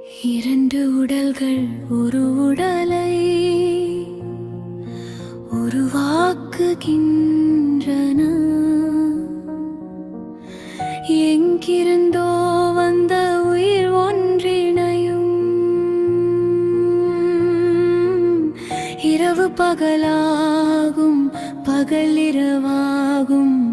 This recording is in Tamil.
இரண்டு உடல்கள் ஒரு உடலை உருவாக்குகின்றன. எங்கிருந்தோ வந்த உயிர் ஒன்றிணையும். இரவு பகலாகும், பகல் இரவாகும்.